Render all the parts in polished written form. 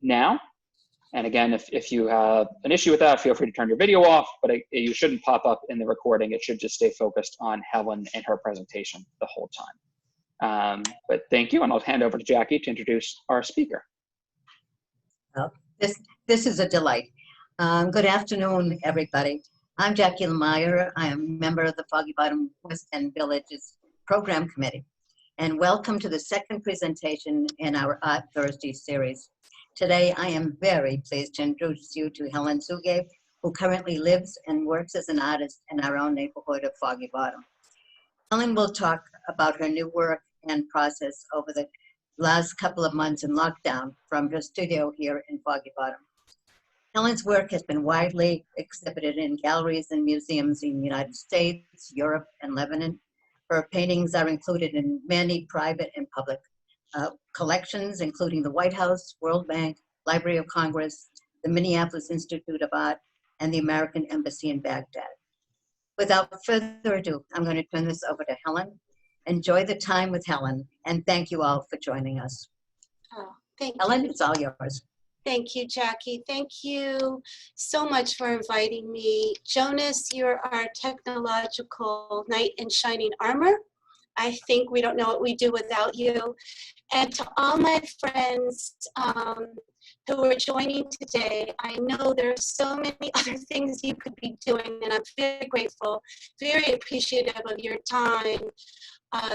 now. And again, if you have an issue with that, feel free to turn your video off, but you shouldn't pop up in the recording. It should just stay focused on Helen and her presentation the whole time. But thank you, and I'll hand over to Jackie to introduce our speaker. Well, this is a delight. Good afternoon, everybody. I'm Jackie Lemire. I am a member of the Foggy Bottom West End Villages Program Committee. And welcome to the second presentation in our Art Thursday series. Today, I am very pleased to introduce you to Helen Zughaib, who currently lives and works as an artist in our own neighborhood of Foggy Bottom. Helen will talk about her new work and process over the last couple of months in lockdown from her studio here in Foggy Bottom. Helen's work has been widely exhibited in galleries and museums in the United States, Europe, and Lebanon. Her paintings are included in many private and public collections, including the White House, World Bank, Library of Congress, the Minneapolis Institute of Art, and the American Embassy in Baghdad. Without further ado, I'm going to turn this over to Helen. Enjoy the time with Helen, and thank you all for joining us. Oh, thank you. Helen, it's all yours. Thank you, Jackie. Thank you so much for inviting me. Jonas, you're our technological knight in shining armor. I think we don't know what we do without you. And to all my friends who are joining today, I know there are so many other things you could be doing, and I'm very grateful, very appreciative of your time.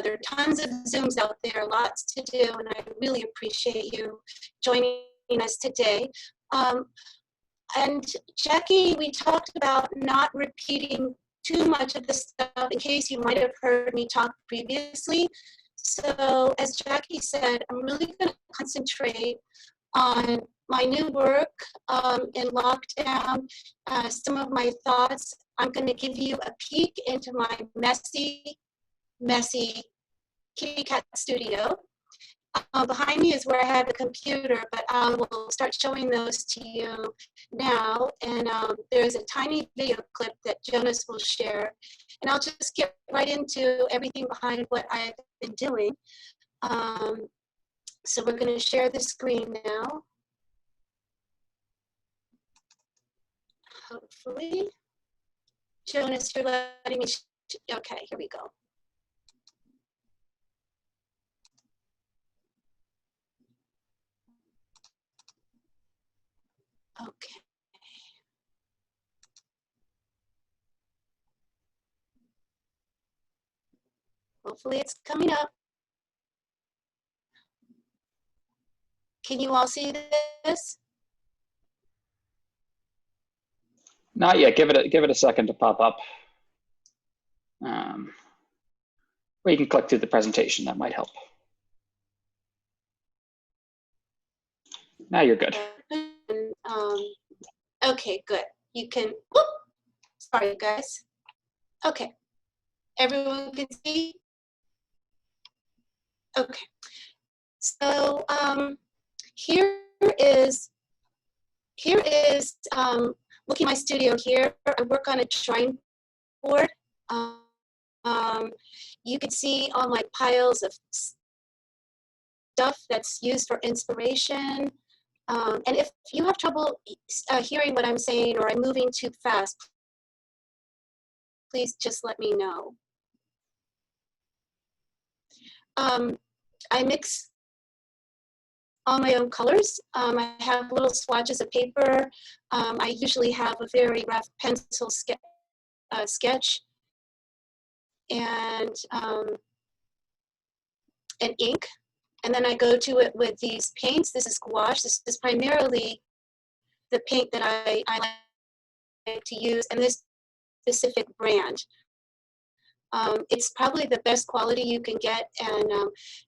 There are tons of Zooms out there, lots to do, and I really appreciate you joining us today. And Jackie, we talked about not repeating too much of the stuff in case you might have heard me talk previously. So as Jackie said, I'm really going to concentrate on my new work in lockdown, some of my thoughts. I'm going to give you a peek into my messy kitty cat studio. Behind me is where I have a computer, but I will start showing those to you now. And there's a tiny video clip that Jonas will share. And I'll just get right into everything behind what I've been doing. So we're going to share the screen now. Hopefully. Jonas, you're letting me, okay, here we go. Okay. Hopefully it's coming up. Can you all see this? Not yet. Give it a second to pop up. Or you can click through the presentation. That might help. Now you're good. Okay, good. You can, whoop, sorry guys. Okay, everyone can see? Okay, so here is looking at my studio here. I work on a drawing board. You can see all my piles of stuff that's used for inspiration. And if you have trouble hearing what I'm saying or I'm moving too fast, please just let me know. I mix all my own colors. I have little swatches of paper. I usually have a very rough pencil sketch and ink. And then I go to it with these paints. This is gouache. This is primarily the paint that I like to use, and this specific brand. It's probably the best quality you can get, and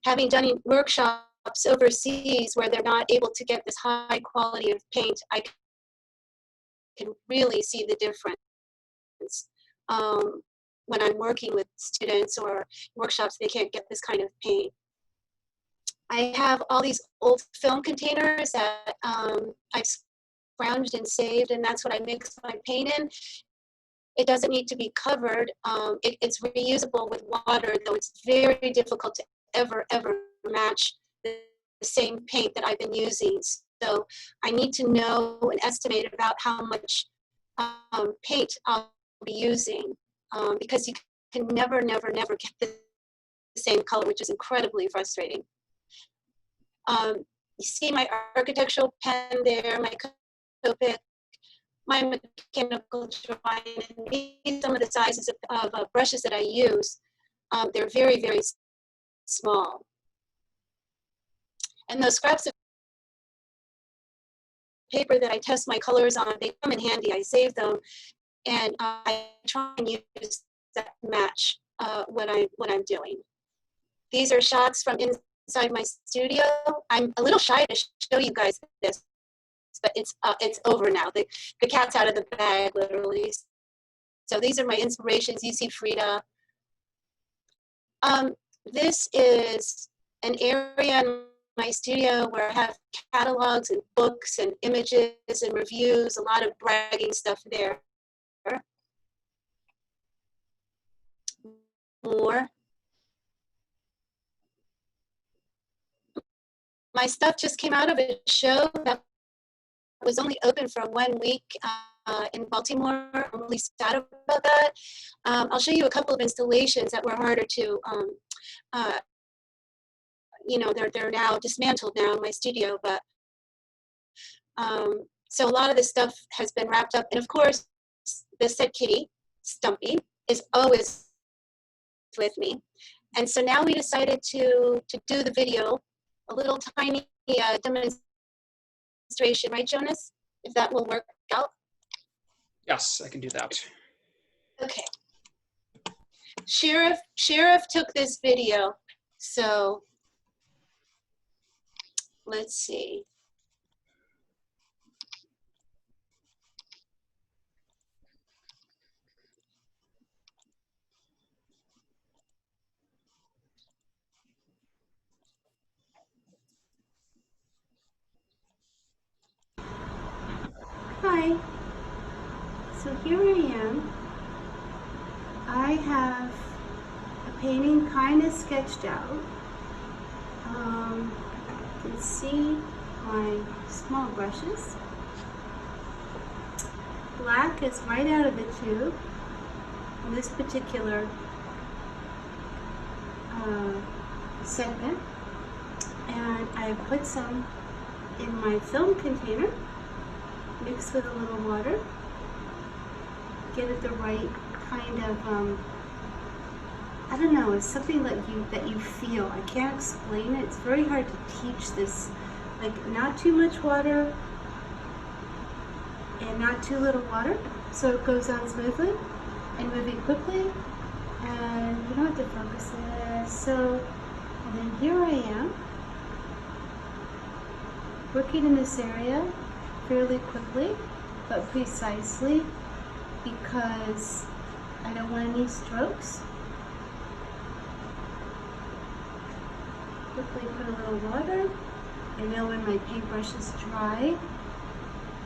having done workshops overseas where they're not able to get this high quality of paint, I can really see the difference. When I'm working with students or workshops, they can't get this kind of paint. I have all these old film containers that I've scrounged and saved, and that's what I mix my paint in. It doesn't need to be covered. It's reusable with water, though it's very difficult to ever match the same paint that I've been using. So I need to know and estimate about how much paint I'll be using, because you can never get the same color, which is incredibly frustrating. You see my architectural pen there, my Copic, my mechanical drawing, and these some of the sizes of brushes that I use. They're very, very small. And those scraps of paper that I test my colors on, they come in handy. I save them, and I try and use that to match what I'm doing. These are shots from inside my studio. I'm a little shy to show you guys this, but it's over now. The cat's out of the bag, literally. So these are my inspirations. You see Frida. This is an area in my studio where I have catalogs and books and images and reviews, a lot of bragging stuff there. More. My stuff just came out of a show that was only open for 1 week in Baltimore. I'm really sad about that. I'll show you a couple of installations that were harder to, you know, they're now dismantled now in my studio, but so a lot of this stuff has been wrapped up. And of course, the said kitty, Stumpy, is always with me. And so now we decided to do the video, a little tiny demonstration, right, Jonas? If that will work out. Yes, I can do that. Okay. Sheriff took this video, so let's see. Hi. So here I am. I have a painting kind of sketched out. You can see my small brushes. Black is right out of the tube in this particular segment. And I put some in my film container, mixed with a little water, get it the right kind of, I don't know, it's something that you feel. I can't explain it. It's very hard to teach this. Like, not too much water and not too little water, so it goes on smoothly and moving quickly, and you don't have to focus it. So, and then here I am, working in this area fairly quickly, but precisely, because I don't want any strokes. Quickly put a little water. I know when my paintbrush is dry.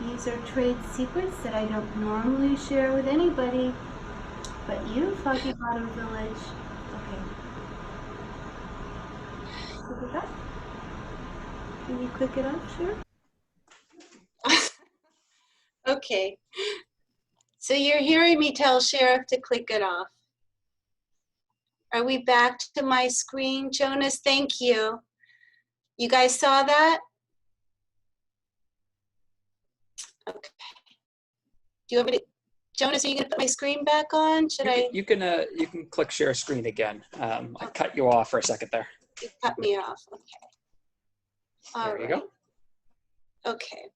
These are trade secrets that I don't normally share with anybody, but you, Foggy Bottom Village. Okay. Click it up. Can you click it up, sure? Okay. So you're hearing me tell Sheriff to click it off. Are we back to my screen, Jonas? Thank you. You guys saw that? Okay. Do you want me to, Jonas, are you gonna put my screen back on? You can click share screen again. I cut you off for a second there. You cut me off, okay. All There you right. go. Okay.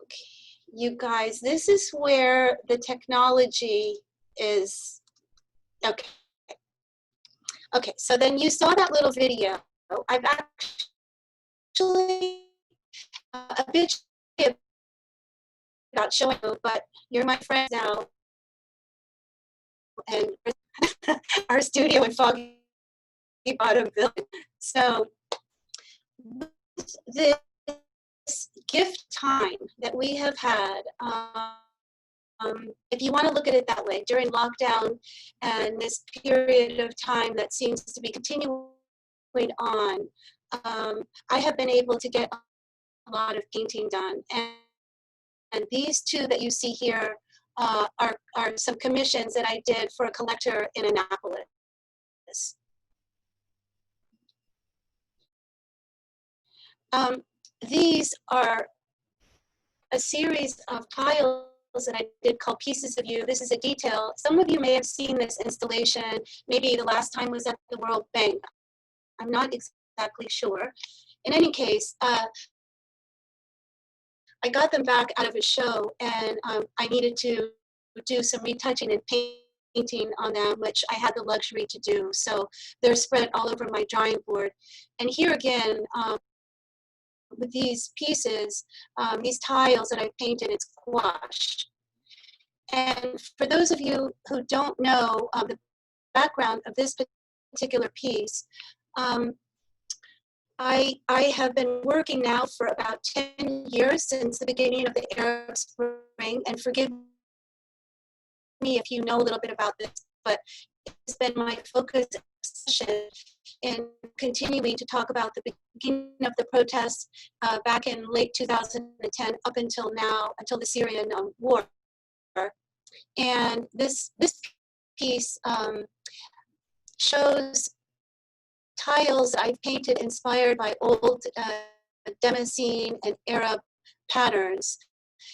Okay. You guys, this is where the technology is. Okay. Okay, so then you saw that little video. I've actually a bit about showing you, but you're my friends now. And our studio in Foggy Bottom Village. So this gift time that we have had, if you want to look at it that way, during lockdown and this period of time that seems to be continuing on, I have been able to get lot of painting done. And these two that you see here are some commissions that I did for a collector in Annapolis. These are a series of tiles that I did called Pieces of You. This is a detail. Some of you may have seen this installation. Maybe the last time was at the World Bank. I'm not exactly sure. In any case, I got them back out of a show, and I needed to do some retouching and painting on them, which I had the luxury to do. So they're spread all over my drawing board. And here again, with these pieces, these tiles that I painted, it's gouache. And for those of you who don't know the background of this particular piece, I have been working now for about 10 years since the beginning of the Arab Spring, and forgive me if you know a little bit about this, but it's been my focus session in continuing to talk about the beginning of the protests back in late 2010 up until now, until the Syrian war. And this piece shows tiles I've painted inspired by old Damascene and Arab patterns.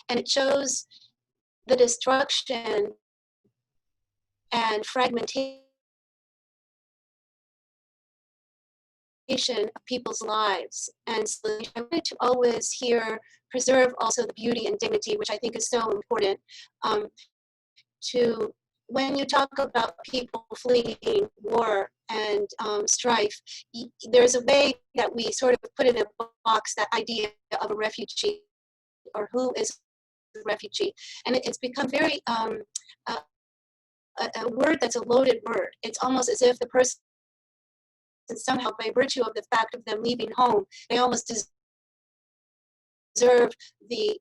And it shows the destruction and fragmentation of people's lives. And so I wanted to always preserve also the beauty and dignity, which I think is so important. When you talk about people fleeing war and strife, there's a way that we sort of put in a box that idea of a refugee, or who is a refugee. And it's become very, a word that's a loaded word. It's almost as if the person, somehow by virtue of the fact of them leaving home, they almost deserve the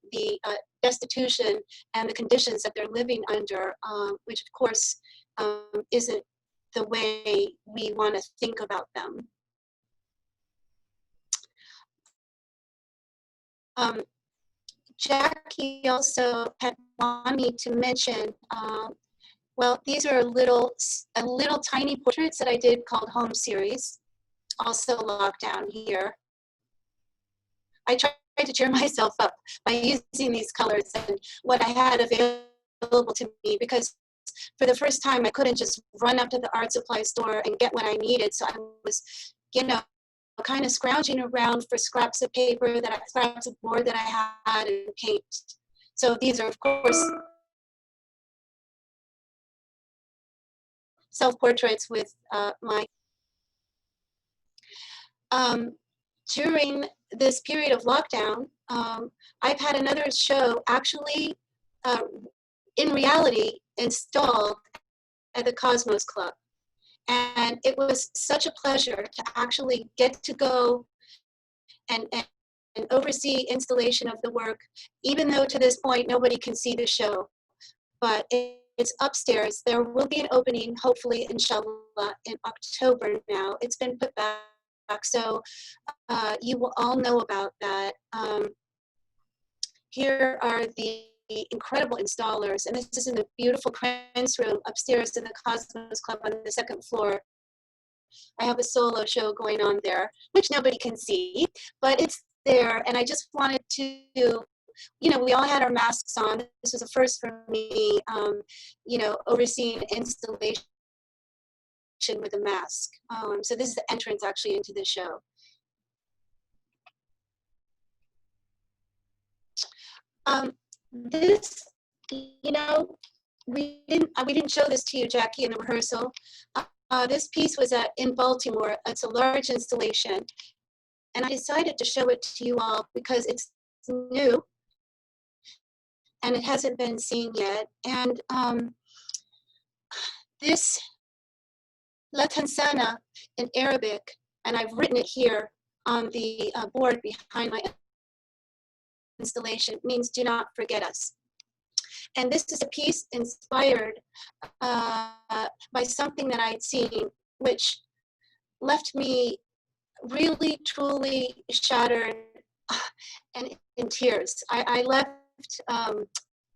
destitution and the conditions that they're living under, which of course isn't the way we want to think about them. Jackie also had wanted me to mention, well, these are a little tiny portraits that I did called Home Series, also locked down here. I tried to cheer myself up by using these colors and what I had available to me, because for the first time I couldn't just run up to the art supply store and get what I needed. So I was, kind of scrounging around for scraps of paper, scraps of board that I had, and paint. So these are, of course, self-portraits with my. During this period of lockdown, I've had another show actually, in reality, installed at the Cosmos Club. And it was such a pleasure to actually get to go and oversee installation of the work, even though to this point nobody can see the show. But it's upstairs. There will be an opening, hopefully, inshallah, in October now. It's been put back, so you will all know about that. Here are the incredible installers, and this is in the beautiful prints room upstairs in the Cosmos Club on the second floor. I have a solo show going on there, which nobody can see, but it's there. And I just wanted to, we all had our masks on. This was a first for me, overseeing installation with a mask. So this is the entrance actually into the show. This, we didn't show this to you, Jackie, in the rehearsal. This piece was in Baltimore. It's a large installation, and I decided to show it to you all because it's new and it hasn't been seen yet. And this La Tansana in Arabic, and I've written it here on the board behind my installation, means do not forget us. And this is a piece inspired by something that I'd seen, which left me really, truly shattered and in tears. I left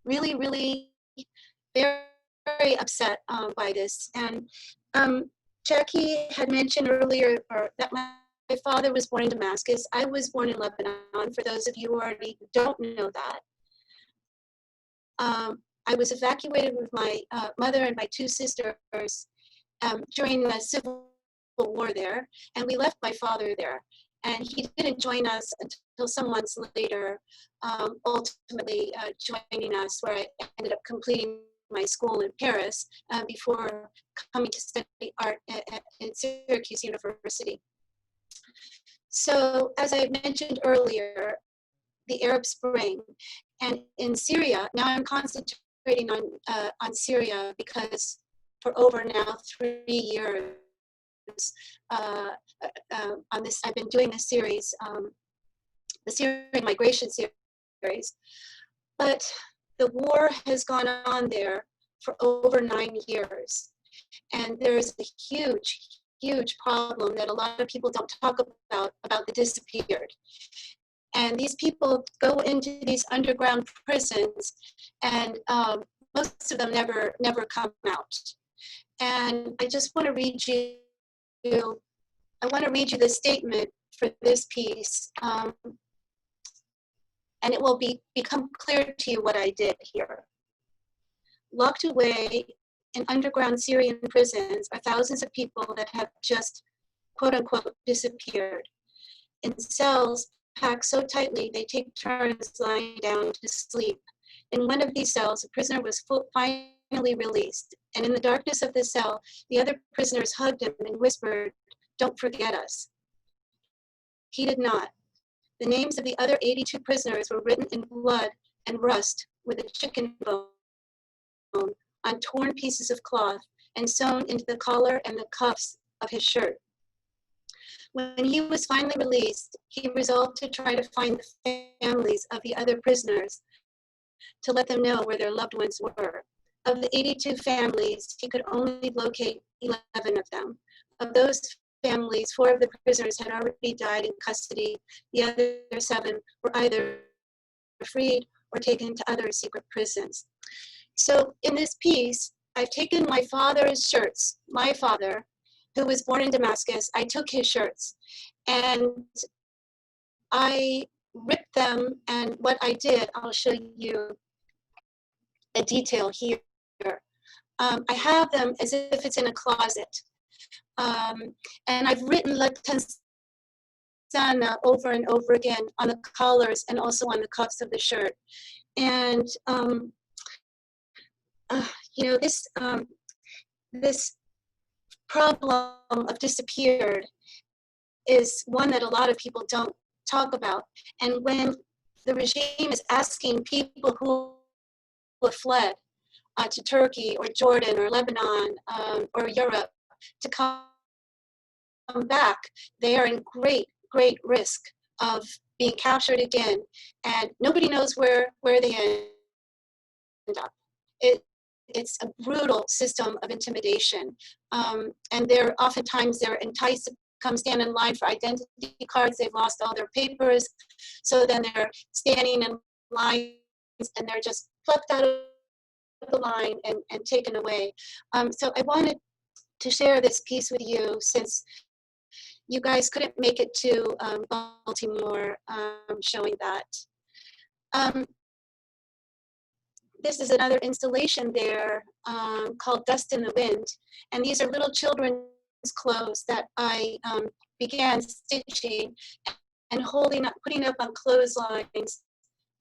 really, really very, very upset by this. And Jackie had mentioned earlier that my father was born in Damascus. I was born in Lebanon, for those of you who already don't know that. I was evacuated with my mother and my two sisters during the Civil War there, and we left my father there. And he didn't join us until some months later, ultimately joining us, where I ended up completing my school in Paris before coming to study art at Syracuse University. So as I mentioned earlier, the Arab Spring, and in Syria, now I'm concentrating on Syria because for over now 3 years on this, I've been doing this series, the Syrian migration series, but the war has gone on there for over 9 years. And there's a huge, huge problem that a lot of people don't talk about the disappeared. And these people go into these underground prisons, and most of them never come out. And I just want to read you, the statement for this piece, and it will become clear to you what I did here. Locked away in underground Syrian prisons are thousands of people that have just, quote unquote, disappeared. In cells packed so tightly they take turns lying down to sleep. In one of these cells, a prisoner was finally released, and in the darkness of the cell, the other prisoners hugged him and whispered, "Don't forget us." He did not. The names of the other 82 prisoners were written in blood and rust with a chicken bone on torn pieces of cloth and sewn into the collar and the cuffs of his shirt. When he was finally released, he resolved to try to find the families of the other prisoners to let them know where their loved ones were. Of the 82 families, he could only locate 11 of them. Of those families, 4 of the prisoners had already died in custody. The other 7 were either freed or taken to other secret prisons. So in this piece, I've taken my father's shirts, my father, who was born in Damascus, I took his shirts and I ripped them, and what I did, I'll show you a detail here. I have them as if it's in a closet. And I've written La Tanzana over and over again on the collars and also on the cuffs of the shirt. And you know, this problem of disappeared is one that a lot of people don't talk about. And when the regime is asking people who have fled to Turkey or Jordan or Lebanon or Europe to come back, they are in great, great risk of being captured again, and nobody knows where they end up. It's a brutal system of intimidation, and oftentimes they're enticed to come stand in line for identity cards. They've lost all their papers, so then they're standing in lines and they're just plucked out of the line and taken away. So I wanted to share this piece with you since you guys couldn't make it to Baltimore, showing that. This is another installation there called Dust in the Wind. And these are little children's clothes that I began stitching and putting up on clotheslines.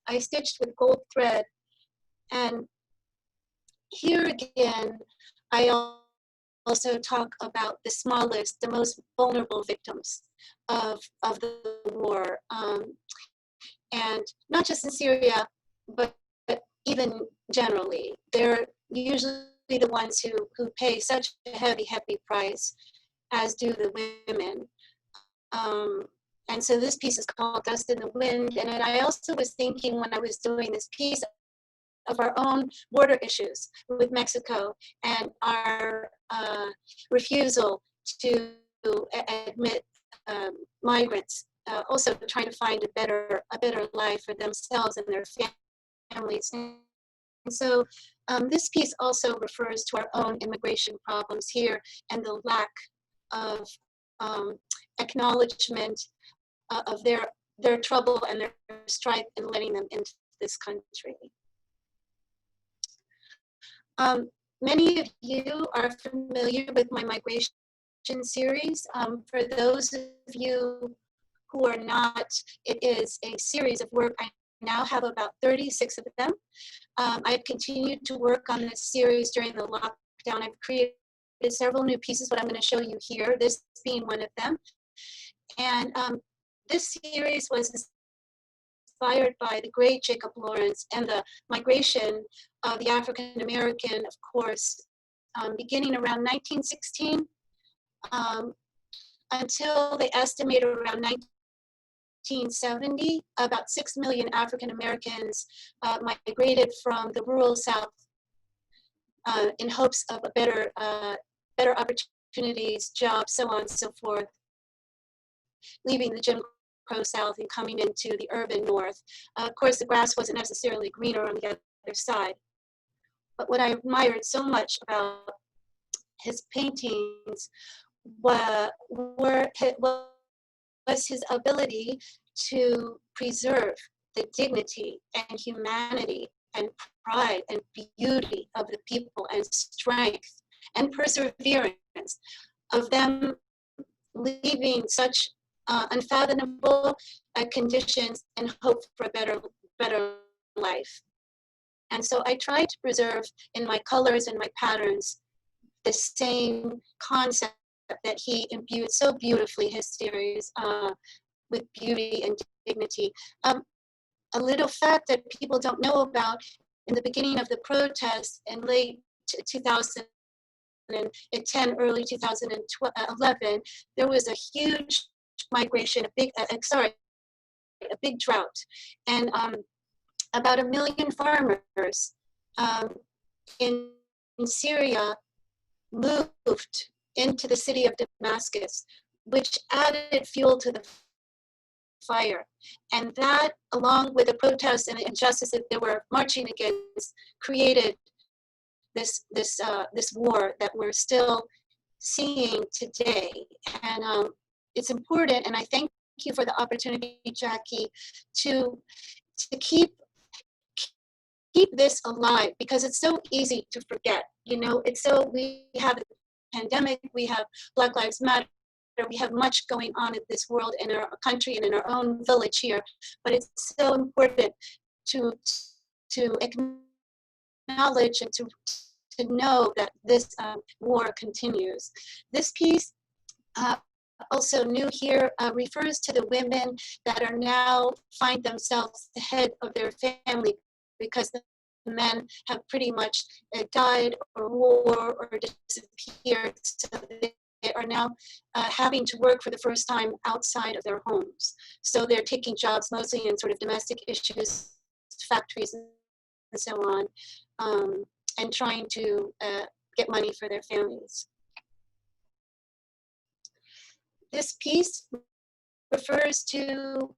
I stitched with gold thread. And here again, I also talk about the smallest, the most vulnerable victims of the war. And not just in Syria, but even generally. They're usually the ones who pay such a heavy, heavy price, as do the women. And so this piece is called Dust in the Wind. And I also was thinking when I was doing this piece of our own border issues with Mexico and our refusal to admit migrants also trying to find a better life for themselves and their families. And so this piece also refers to our own immigration problems here and the lack of acknowledgement of their trouble and their strife in letting them into this country. Many of you are familiar with my migration series. For those of you who are not, it is a series of work. I now have about 36 of them. I've continued to work on this series during the lockdown. I've created several new pieces, but I'm going to show you here, this being one of them. And this series was inspired by the great Jacob Lawrence and the migration of the African American, of course, beginning around 1916 until they estimate around 1970, about 6 million African Americans migrated from the rural South in hopes of a better opportunities, jobs, so on and so forth, leaving the Jim Crow South and coming into the urban North. Of course, the grass wasn't necessarily greener on the other side. But what I admired so much about his paintings was his ability to preserve the dignity and humanity and pride and beauty of the people and strength and perseverance of them leaving such unfathomable conditions and hope for a better life. And so I tried to preserve in my colors and my patterns the same concept that he imbued so beautifully, his series, with beauty and dignity. A little fact that people don't know about, in the beginning of the protests in late 2010, early 2011, there was a huge migration, a big drought. And about 1 million farmers in Syria moved into the city of Damascus, which added fuel to the fire. And that, along with the protests and the injustice that they were marching against, created this war that we're still seeing today. And it's important, and I thank you for the opportunity, Jackie, to keep this alive, because it's so easy to forget. You know, we have a pandemic, we have Black Lives Matter, we have much going on in this world, in our country, and in our own village here. But it's so important to acknowledge and to know that this war continues. This piece, also new here, refers to the women that are now find themselves the head of their family, because the men have pretty much died or war or disappeared. So they are now having to work for the first time outside of their homes. So they're taking jobs mostly in sort of domestic issues, factories, and so on, and trying to get money for their families. This piece refers to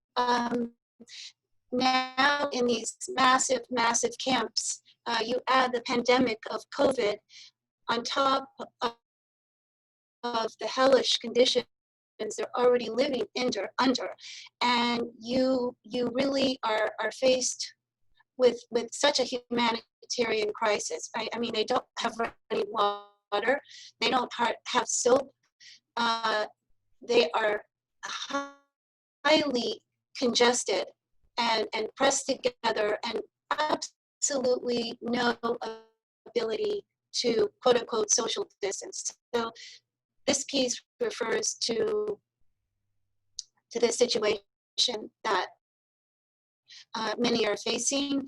now in these massive camps, you add the pandemic of COVID on top of the hellish conditions they're already living under, and you really are faced with such a humanitarian crisis. I mean, they don't have running water, they don't have soap, they are highly congested and pressed together, and absolutely no ability to quote unquote social distance. So this piece refers to this situation that many are facing.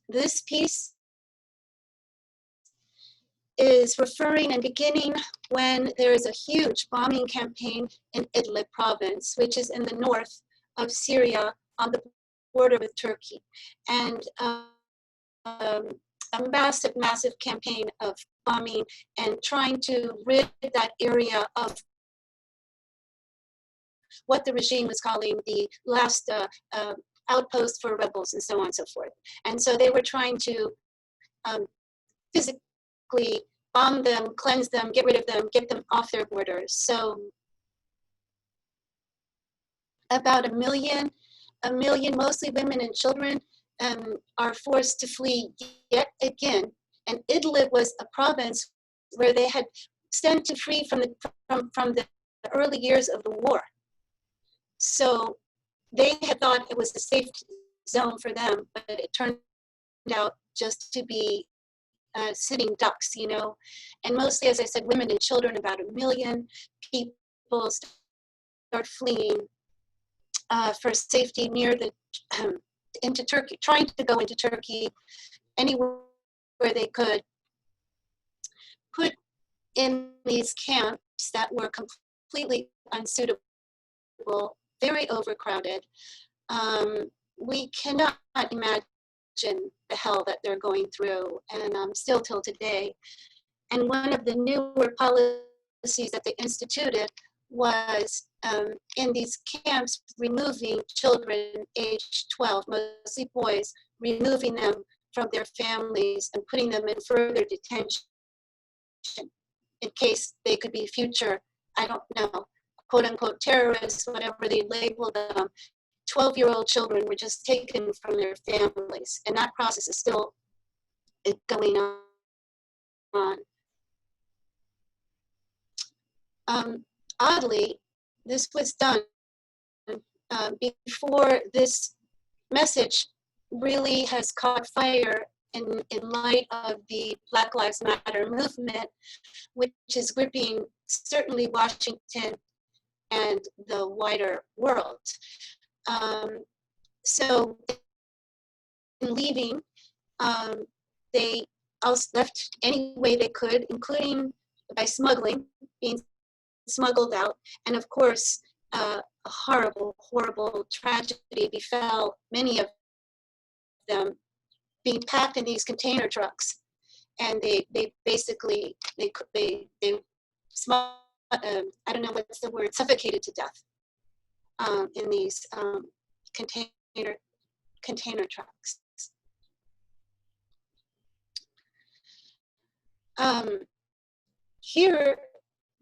This piece is referring and beginning when there is a huge bombing campaign in Idlib province, which is in the north of Syria on the border with Turkey. And a massive campaign of bombing and trying to rid that area of what the regime was calling the last outpost for rebels and so on and so forth. And so they were trying to physically bomb them, cleanse them, get rid of them, get them off their borders. So about a million, mostly women and children, are forced to flee yet again. And Idlib was a province where they had sent to free from the early years of the war. So they had thought it was a safe zone for them, but it turned out just to be sitting ducks, you know. And mostly, as I said, women and children, about 1 million people start fleeing for safety near the into Turkey, trying to go into Turkey anywhere where they could, put in these camps that were completely unsuitable, very overcrowded. We cannot imagine the hell that they're going through, and still till today. And one of the newer policies that they instituted was in these camps, removing children aged 12, mostly boys, removing them from their families and putting them in further detention in case they could be future, I don't know, quote unquote terrorists, whatever they labeled them. 12-year-old children were just taken from their families, and that process is still going on. Oddly, this was done before this message really has caught fire in light of the Black Lives Matter movement, which is gripping certainly Washington and the wider world. So in leaving, they also left any way they could, including by smuggling, being smuggled out. And of course, a horrible, horrible tragedy befell many of them, being packed in these container trucks. And they basically, they I don't know what's the word, suffocated to death in these container trucks. Here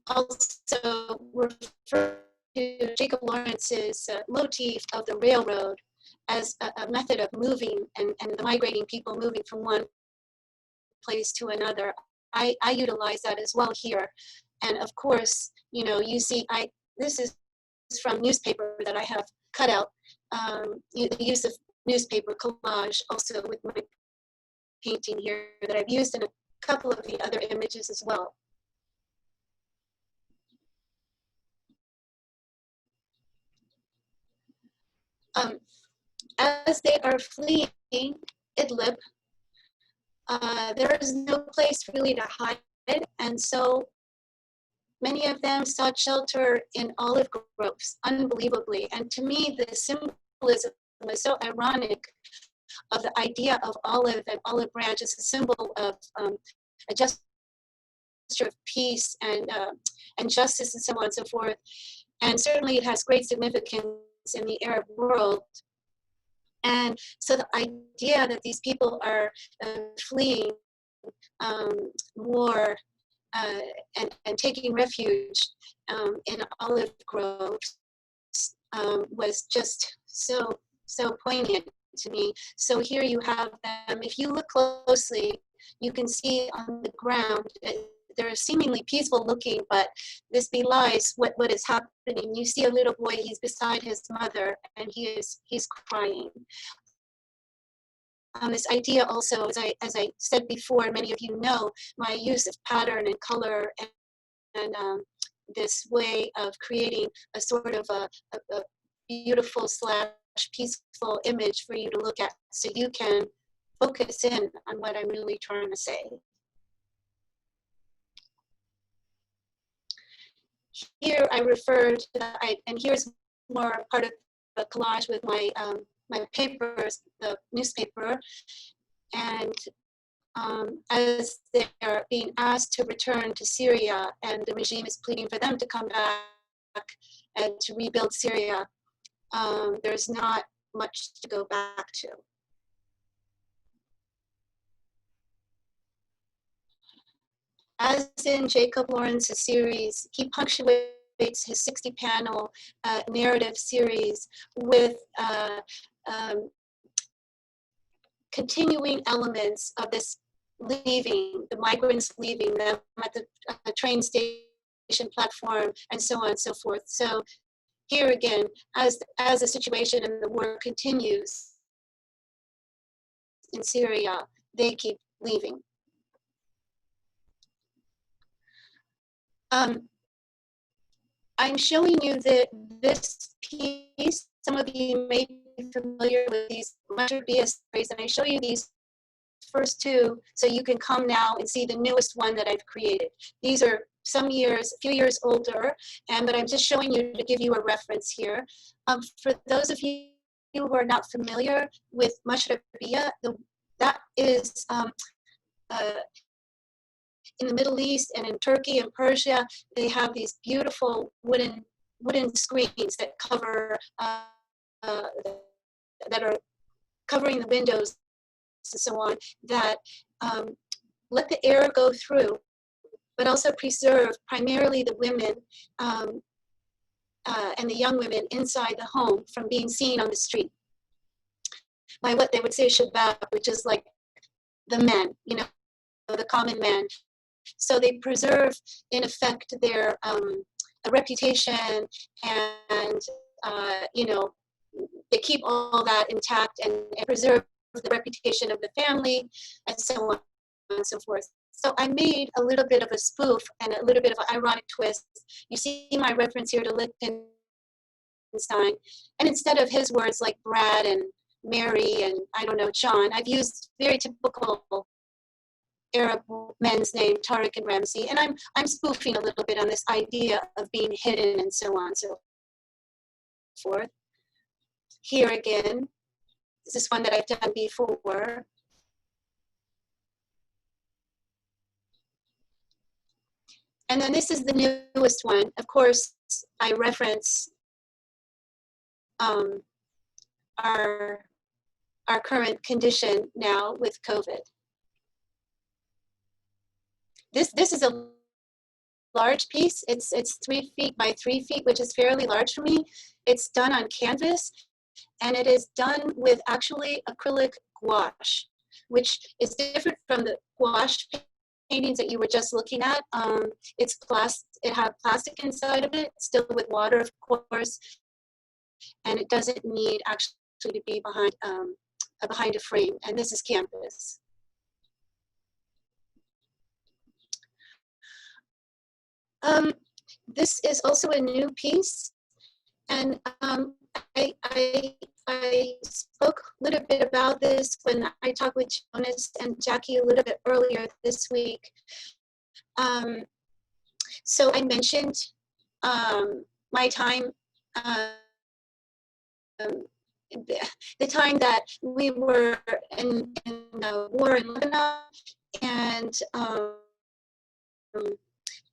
also refer to Jacob Lawrence's motif of the railroad as a method of moving and the migrating people moving from one place to another. I utilize that as well here. And of course, you know, you see, this is from newspaper that I have cut out, the use of newspaper collage also with my painting here that I've used in a couple of the other images as well. As they are fleeing Idlib, there is no place really to hide, and so many of them sought shelter in olive groves, unbelievably. And to me, the symbolism was so ironic of the idea of olive and olive branch as a symbol of a gesture of peace and justice and so on and so forth. And certainly it has great significance in the Arab world. And so the idea that these people are fleeing war and taking refuge in olive groves was just so poignant to me. So here you have them. If you look closely, you can see on the ground, they're seemingly peaceful looking, but this belies what is happening. You see a little boy, he's beside his mother, and he's crying. This idea also, as I said before, many of you know my use of pattern and color and this way of creating a sort of a beautiful / peaceful image for you to look at, so you can focus in on what I'm really trying to say. Here I refer to and here's more part of the collage with my my papers, the newspaper, and as they are being asked to return to Syria, and the regime is pleading for them to come back, and to rebuild Syria, there's not much to go back to. As in Jacob Lawrence's series, he punctuates his 60-panel narrative series with continuing elements of this leaving, the migrants leaving them at the train station platform, and so on and so forth. So here again, as the situation and the war continues in Syria, they keep leaving. I'm showing you this piece. Some of you may be familiar with these Mauritius series, and I show you these first two so you can come now and see the newest one that I've created. These are a few years older, but I'm just showing you to give you a reference here. For those of you who are not familiar with Mashrabiyya, that is in the Middle East and in Turkey and Persia, they have these beautiful wooden screens that cover that are covering the windows and so on, that let the air go through, but also preserve primarily the women and the young women inside the home from being seen on the street by what they would say shabab, which is like the men, the common man. So they preserve, in effect, their reputation, and they keep all that intact and preserve the reputation of the family, and so on and so forth. So I made a little bit of a spoof and a little bit of an ironic twist. You see my reference here to Lichtenstein, and instead of his words like Brad and Mary and I don't know, John, I've used very typical Arab men's name, Tariq and Ramsey, and I'm spoofing a little bit on this idea of being hidden and so on and so forth. Here again, this is one that I've done before. And then this is the newest one. Of course, I reference our current condition now with COVID. This is a large piece. It's 3 feet by 3 feet, which is fairly large for me. It's done on canvas, and it is done with actually acrylic gouache, which is different from the gouache paintings that you were just looking at. It had plastic inside of it, still with water, of course, and it doesn't need actually to be behind a frame. And this is canvas. This is also a new piece, and I spoke a little bit about this when I talked with Jonas and Jackie a little bit earlier this week. So I mentioned my time, the time that we were in the war in Lebanon, and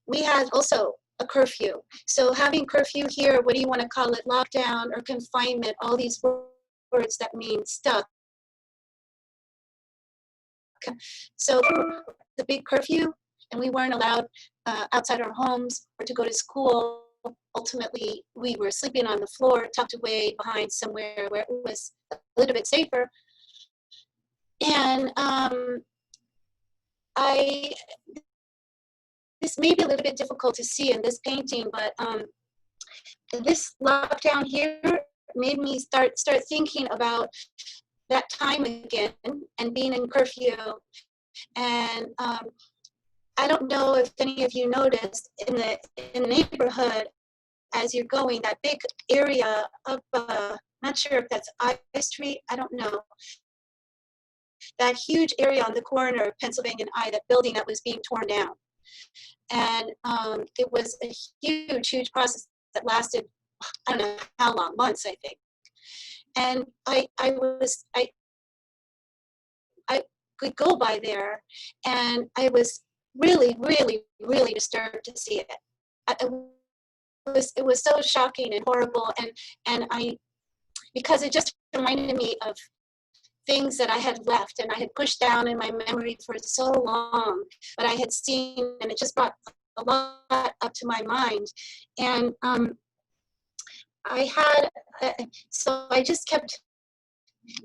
we had also a curfew. So having curfew here, what do you want to call it, lockdown or confinement, all these words that mean stuck. So the big curfew, and we weren't allowed outside our homes or to go to school. Ultimately, we were sleeping on the floor, tucked away behind somewhere where it was a little bit safer. And this may be a little bit difficult to see in this painting, but this lockdown here made me start thinking about that time again and being in curfew. And I don't know if any of you noticed in the neighborhood as you're going, that big area up, not sure if that's I Street, I don't know. That huge area on the corner of Pennsylvania and I, that building that was being torn down. And it was a huge process that lasted, I don't know how long, months, I think. And I could go by there, and I was really disturbed to see it. I was so shocking and horrible, and because it just reminded me of things that I had left and I had pushed down in my memory for so long, but I had seen, and it just brought a lot up to my mind. And so I just kept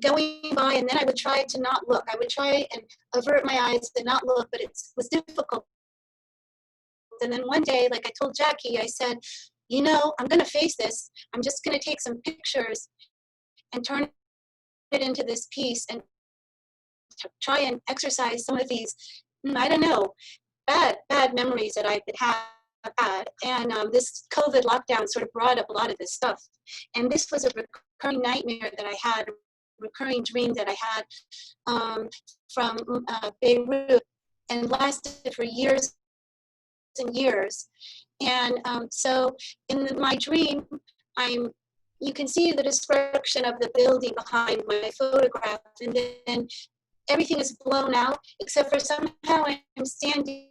going by, and then I would try to not look. I would try and avert my eyes and not look, but it was difficult. And then one day, like I told Jackie, I said, you know, I'm gonna face this. I'm just gonna take some pictures and turn it into this piece and try and exercise some of these, I don't know, bad memories that I've had. And this COVID lockdown sort of brought up a lot of this stuff. And this was a recurring nightmare that I had, recurring dream that I had from Beirut, and lasted for years and years. And so in my dream, you can see the description of the building behind my photograph, and then everything is blown out, except for somehow I'm standing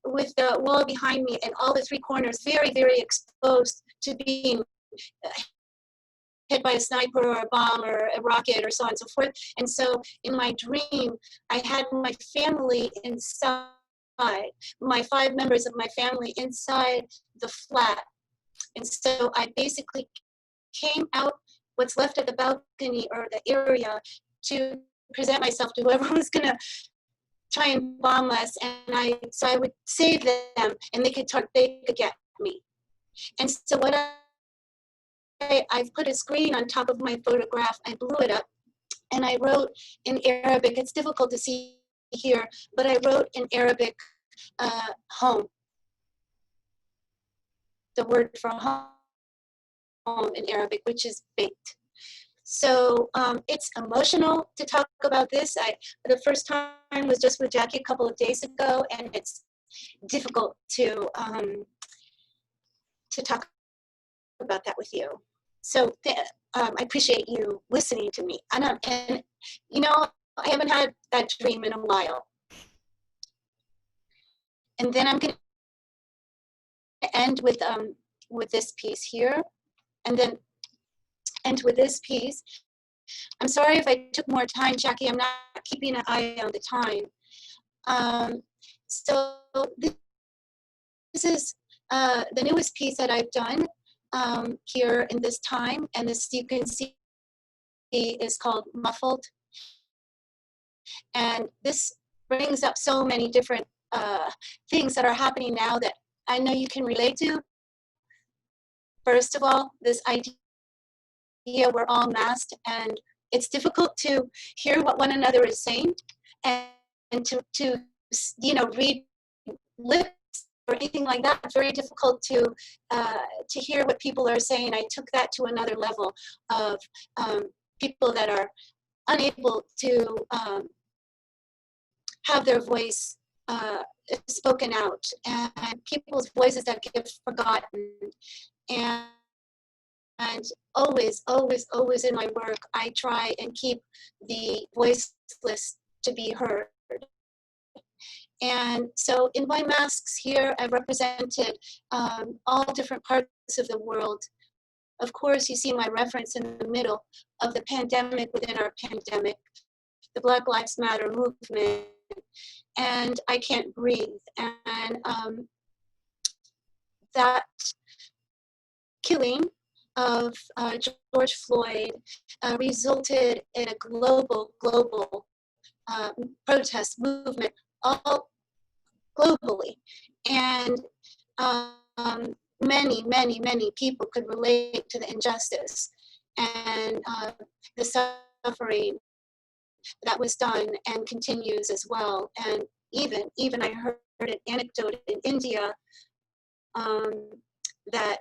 with the wall behind me and all the three corners very, very exposed to being hit by a sniper or a bomb or a rocket or so on and so forth. And so in my dream, I had my family inside, my 5 members of my family inside the flat. And so I basically came out what's left of the balcony or the area to present myself to whoever was gonna try and bomb us, and so I would save them, and they could get me. And so what I've put a screen on top of my photograph. I blew it up, and I wrote in Arabic. It's difficult to see here, but I wrote in Arabic, home. The word for home in Arabic, which is Beit. So it's emotional to talk about this. The first time was just with Jackie a couple of days ago, and it's difficult to talk about that with you. So I appreciate you listening to me. And you know, I haven't had that dream in a while. And then I'm going to end with this piece here, and then end with this piece. I'm sorry if I took more time, Jackie. I'm not keeping an eye on the time. So this is the newest piece that I've done here in this time, and this, you can see, is called Muffled. And this brings up so many different things that are happening now that I know you can relate to. First of all, this idea we're all masked, and it's difficult to hear what one another is saying, and to you know, read lips or anything like that. It's very difficult to hear what people are saying. I took that to another level of people that are unable to have their voice spoken out, and people's voices that get forgotten. And always, always, always in my work, I try and keep the voiceless to be heard. And so in my masks here, I've represented all different parts of the world. Of course, you see my reference in the middle of the pandemic within our pandemic, the Black Lives Matter movement, and I Can't Breathe. And that killing of George Floyd resulted in a global protest movement all globally. And many people could relate to the injustice and the suffering that was done and continues as well. And even I heard an anecdote in India that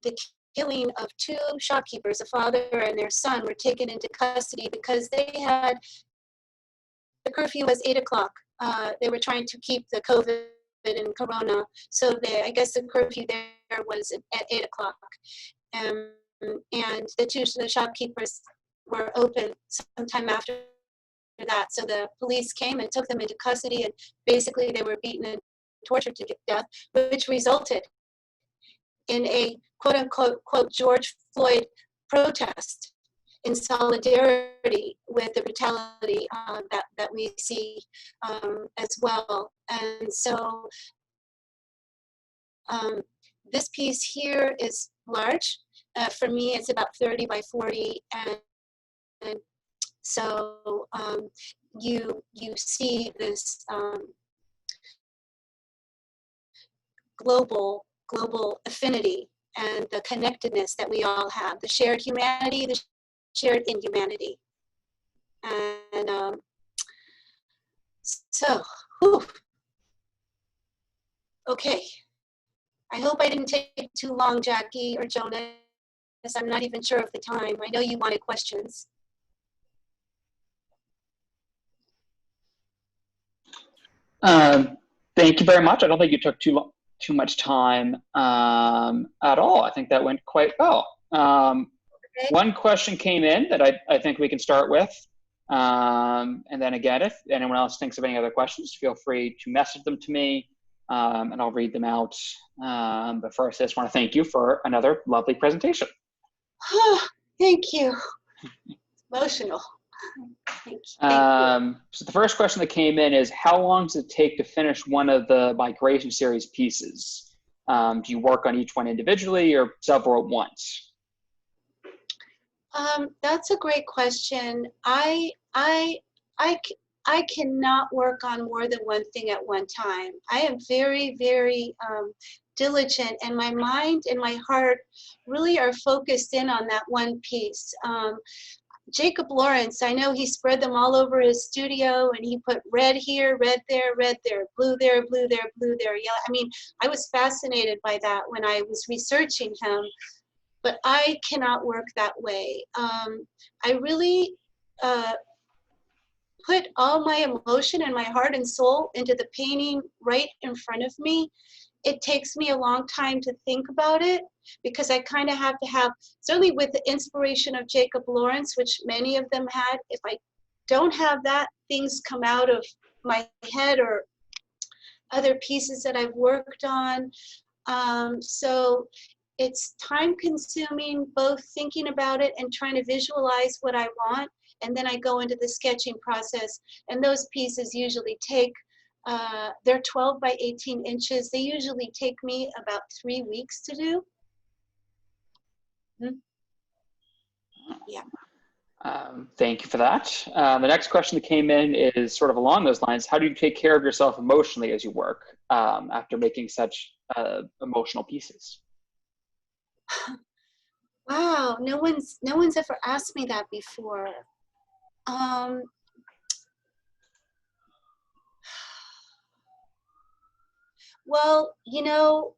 the killing of 2 shopkeepers, a father and their son, were taken into custody because they had, the curfew was 8 o'clock. They were trying to keep the COVID and Corona, so I guess the curfew there was at 8 o'clock. And the shopkeepers were open sometime after that. So the police came and took them into custody, and basically they were beaten and tortured to death, which resulted in a quote unquote quote George Floyd protest in solidarity with the brutality that we see as well. And so this piece here is large. For me, it's about 30 by 40. And so you see this global affinity and the connectedness that we all have, the shared humanity, the shared inhumanity. And so, whew. Okay. I hope I didn't take too long, Jackie or Jonas. I'm not even sure of the time. I know you wanted questions. Thank you very much. I don't think you took too much time at all. I think that went quite well. Okay. One question came in that I think we can start with. And then again, if anyone else thinks of any other questions, feel free to message them to me and I'll read them out. But first, I just want to thank you for another lovely presentation. Thank you. Emotional. Thank you. So the first question that came in is, how long does it take to finish one of the migration series pieces? Do you work on each one individually or several at once? That's a great question. I cannot work on more than one thing at one time. I am very, very diligent, and my mind and my heart really are focused in on that one piece. Jacob Lawrence, I know he spread them all over his studio, and he put red here, red there, blue there, blue there, blue there, yellow. I mean, I was fascinated by that when I was researching him, but I cannot work that way. I really put all my emotion and my heart and soul into the painting right in front of me. It takes me a long time to think about it because I kind of have to have, certainly with the inspiration of Jacob Lawrence, which many of them had, if I don't have that, things come out of my head or other pieces that I've worked on. So it's time consuming, both thinking about it and trying to visualize what I want. And then I go into the sketching process, and those pieces usually take, they're 12 by 18 inches. They usually take me about 3 weeks to do. Yeah. Thank you for that. The next question that came in is sort of along those lines. How do you take care of yourself emotionally as you work after making such emotional pieces? Wow, no one's ever asked me that before. Well, you know,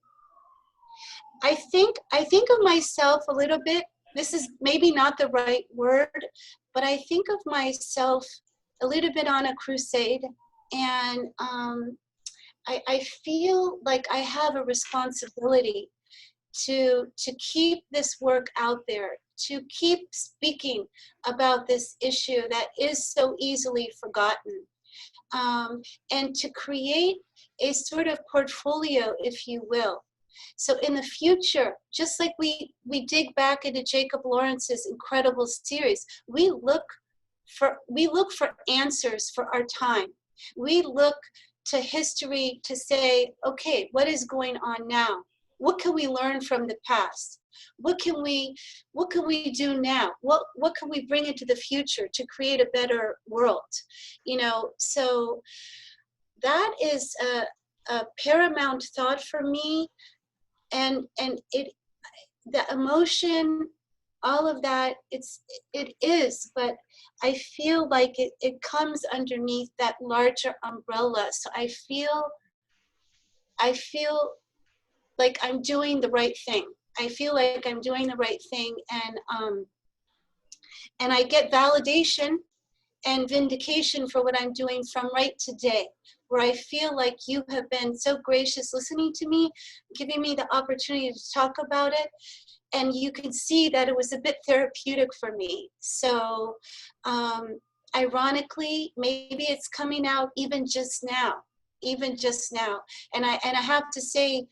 I think of myself a little bit, this is maybe not the right word, but I think of myself a little bit on a crusade, and I feel like I have a responsibility to keep this work out there, to keep speaking about this issue that is so easily forgotten, and to create a sort of portfolio, if you will. So in the future, just like we dig back into Jacob Lawrence's incredible series, we look for answers for our time. We look to history to say, okay, what is going on now? What can we learn from the past? What can we do now? What can we bring into the future to create a better world? You know, so that is a paramount thought for me, and the emotion, all of that, it is, but I feel like it comes underneath that larger umbrella. So I feel like I'm doing the right thing. I feel like I'm doing the right thing, and I get validation and vindication for what I'm doing from right today, where I feel like you have been so gracious listening to me, giving me the opportunity to talk about it. And you can see that it was a bit therapeutic for me. So ironically, maybe it's coming out even just now. And I have to say,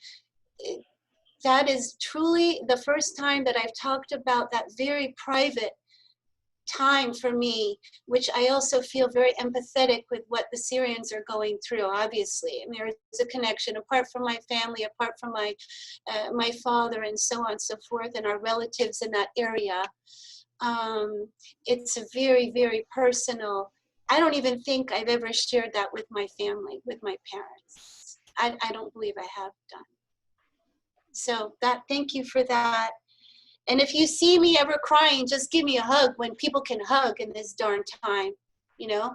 that is truly the first time that I've talked about that very private time for me, which I also feel very empathetic with what the Syrians are going through, obviously. And there's a connection apart from my family, apart from my, my father and so on and so forth, and our relatives in that area. It's a very, very personal. I don't even think I've ever shared that with my family, with my parents. I don't believe I have done. So thank you for that. And if you see me ever crying, just give me a hug when people can hug in this darn time, you know?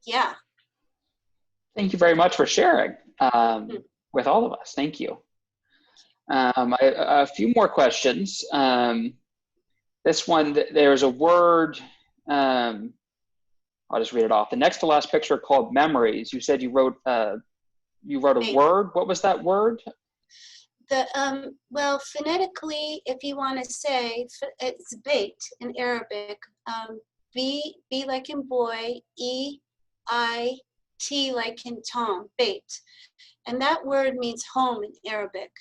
Yeah. Thank you very much for sharing with all of us. Thank you. A few more questions. This one, there's a word, I'll just read it off. The next to last picture called memories. You said you wrote a word. What was that word? Well, phonetically, if you want to say, it's bait in Arabic. B like in boy, E-I-T like in Tom, bait. And that word means home in Arabic.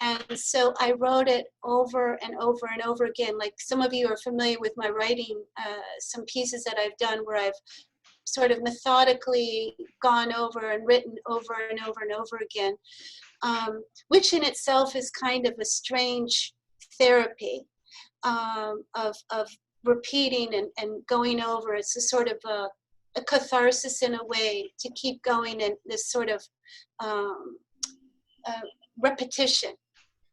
And so I wrote it over and over and over again. Like some of you are familiar with my writing, some pieces that I've done where I've sort of methodically gone over and written over and over and over again. Which in itself is kind of a strange therapy of repeating and going over. It's a sort of a catharsis in a way to keep going in this sort of repetition.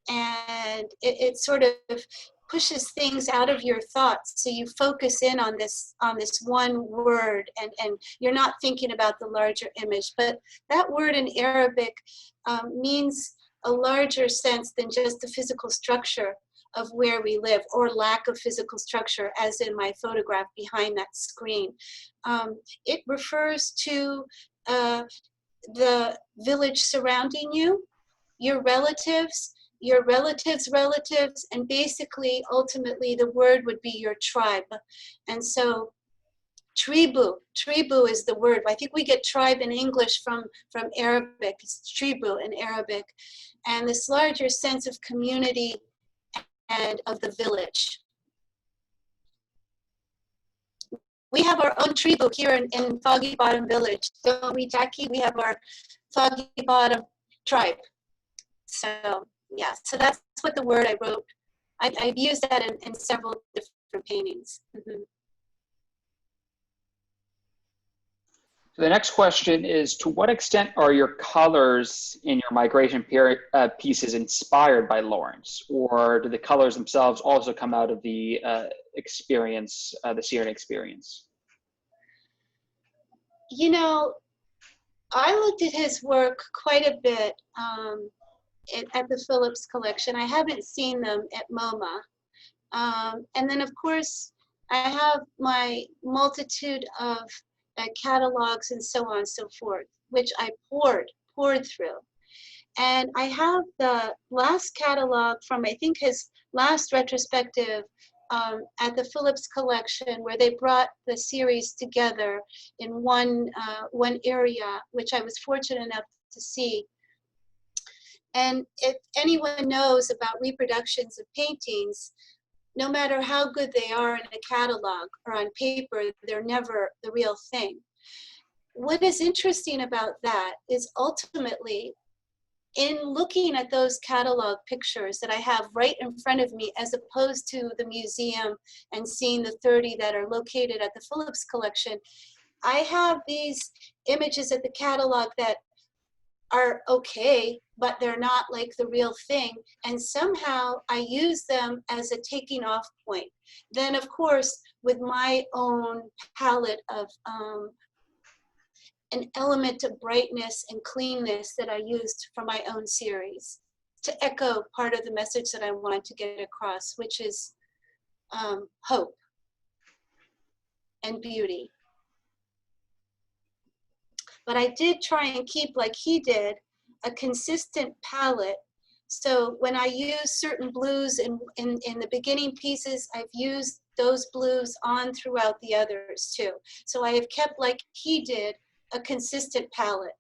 And it sort of pushes things out of your thoughts, so you focus in on this one word, and you're not thinking about the larger image. But that word in Arabic means a larger sense than just the physical structure of where we live, or lack of physical structure, as in my photograph behind that screen. It refers to the village surrounding you, your relatives, and basically, ultimately, the word would be your tribe. And so tribu is the word. I think we get tribe in English from Arabic. It's tribu in Arabic. And this larger sense of community and of the village. We have our own tribu here in Foggy Bottom Village. Don't we, Jackie? We have our Foggy Bottom tribe. So, yeah, so that's what the word I wrote. I've used that in several different paintings. Mm-hmm. So the next question is, to what extent are your colors in your migration period pieces inspired by Lawrence, or do the colors themselves also come out of the experience, the Syrian experience? You know, I looked at his work quite a bit at the Phillips collection. I haven't seen them at MoMA. And then, of course, I have my multitude of catalogs and so on and so forth, which I poured through. And I have the last catalog from, I think, his last retrospective at the Phillips collection, where they brought the series together in one area, which I was fortunate enough to see. And if anyone knows about reproductions of paintings, no matter how good they are in a catalog or on paper, they're never the real thing. What is interesting about that is ultimately, in looking at those catalog pictures that I have right in front of me, as opposed to the museum and seeing the 30 that are located at the Phillips collection, I have these images at the catalog that are okay, but they're not like the real thing. And somehow I use them as a taking off point. Then, of course, with my own palette of an element of brightness and cleanness that I used for my own series to echo part of the message that I wanted to get across, which is hope and beauty. But I did try and keep, like he did, a consistent palette. So when I use certain blues in the beginning pieces, I've used those blues on throughout the others too. So I have kept, like he did, a consistent palette.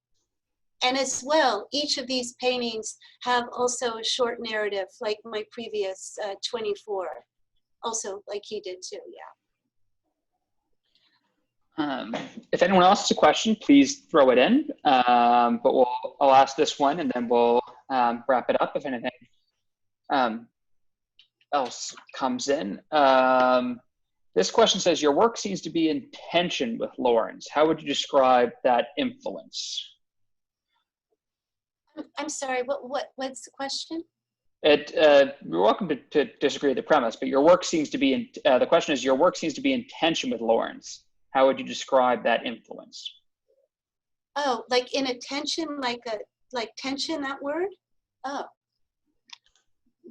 And as well, each of these paintings have also a short narrative, like my previous 24, also like he did too, yeah. If anyone else has a question, please throw it in. But I'll ask this one and then we'll wrap it up if anything else comes in. This question says, your work seems to be in tension with Lauren's. How would you describe that influence? I'm sorry, what's the question? You're welcome to disagree with the premise, but your work seems to be in, the question is, your work seems to be in tension with Lauren's. How would you describe that influence? Oh, like in a tension, like tension, that word? Oh,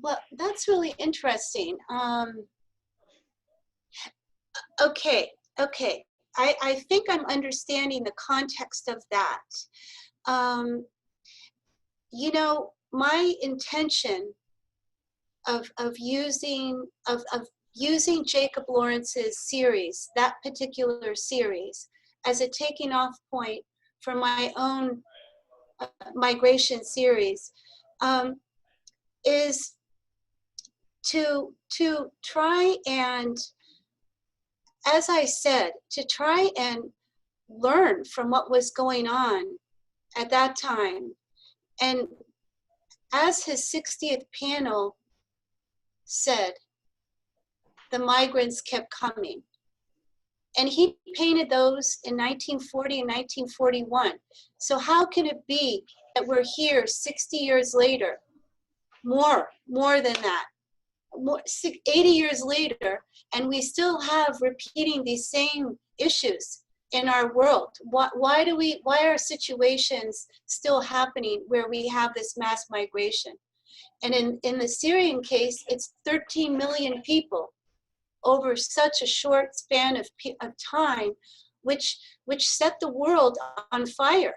well, that's really interesting. Okay. I think I'm understanding the context of that. You know, my intention of using Jacob Lawrence's series, that particular series, as a taking off point for my own migration series, is to try and, as I said, to try and learn from what was going on at that time. And as his 60th panel said, the migrants kept coming. And he painted those in 1940 and 1941. So how can it be that we're here 60 years later, more than that, 80 years later, and we still have repeating these same issues in our world? Why are situations still happening where we have this mass migration? And in the Syrian case, it's 13 million people over such a short span of time, which set the world on fire.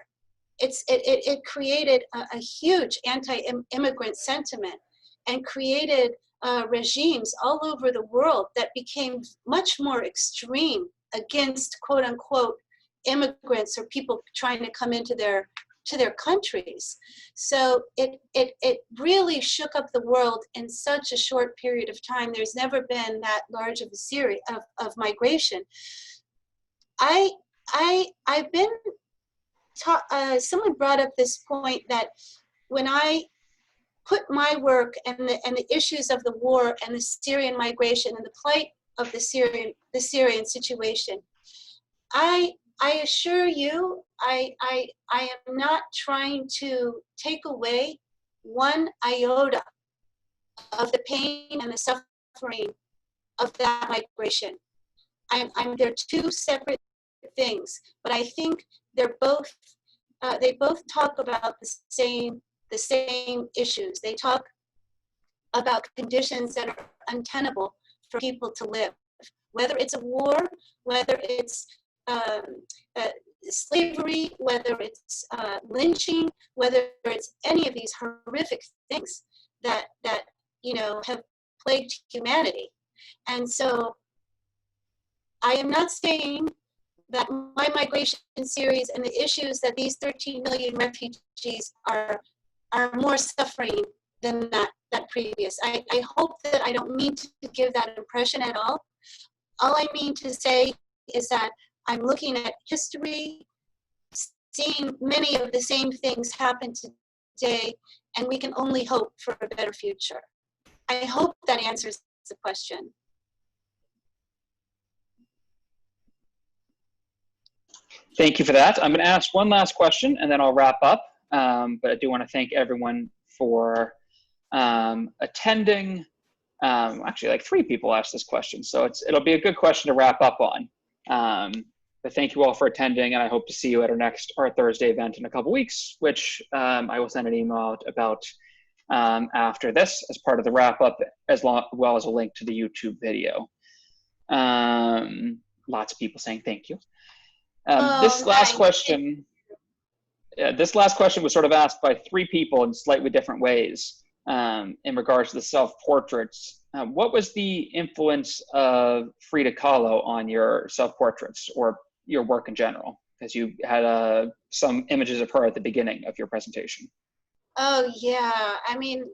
It created a huge anti-immigrant sentiment and created regimes all over the world that became much more extreme against quote unquote immigrants or people trying to come into their countries. So it really shook up the world in such a short period of time. There's never been that large of a series of migration. I've been taught, someone brought up this point that when I put my work and the issues of the war and the Syrian migration and the plight of the Syrian situation, I assure you, I am not trying to take away one iota of the pain and the suffering of that migration. They're two separate things, but I think they're both, they both talk about the same issues. They talk about conditions that are untenable for people to live, whether it's a war, whether it's slavery, whether it's lynching, whether it's any of these horrific things that you know have plagued humanity. And so I am not saying that my migration series and the issues that these 13 million refugees are more suffering than that previous. I hope that I don't mean to give that impression at all. All I mean to say is that I'm looking at history, seeing many of the same things happen today, and we can only hope for a better future. I hope that answers the question. Thank you for that. I'm going to ask one last question and then I'll wrap up. But I do want to thank everyone for attending. Actually, like 3 people asked this question, so it'll be a good question to wrap up on. But thank you all for attending, and I hope to see you at our Thursday event in a couple weeks, which I will send an email out about after this as part of the wrap up, as well as a link to the YouTube video. Lots of people saying thank you. This last question was sort of asked by 3 people in slightly different ways in regards to the self-portraits. What was the influence of Frida Kahlo on your self-portraits or your work in general? because you had some images of her at the beginning of your presentation. Oh yeah, I mean,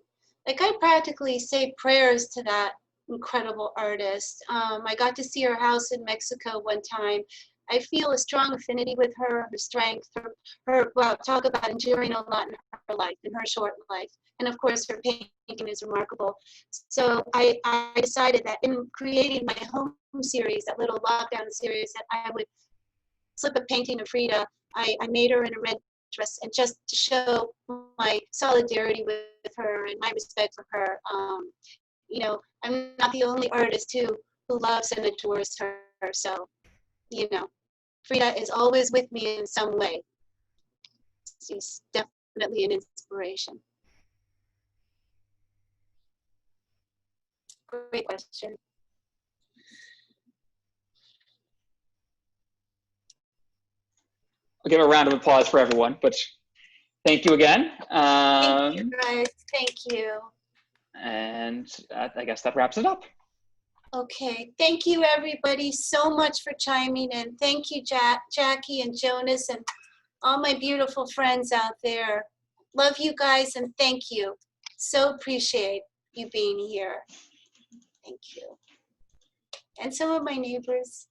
like I practically say prayers to that incredible artist. I got to see her house in Mexico one time. I feel a strong affinity with her, her strength, well, talk about enduring a lot in her life, in her short life. And of course, her painting is remarkable. So I decided that in creating my home series, that little lockdown series, that I would slip a painting of Frida. I made her in a red dress, and just to show my solidarity with her and my respect for her. You know, I'm not the only artist who loves and adores her. So, you know, Frida is always with me in some way. She's definitely an inspiration. Great question. I'll give a round of applause for everyone, but thank you again. Thank you guys, thank you. And I guess that wraps it up. Okay, thank you everybody so much for chiming in. Thank you, Jackie and Jonas and all my beautiful friends out there. Love you guys and thank you. So appreciate you being here. Thank you. And some of my neighbors.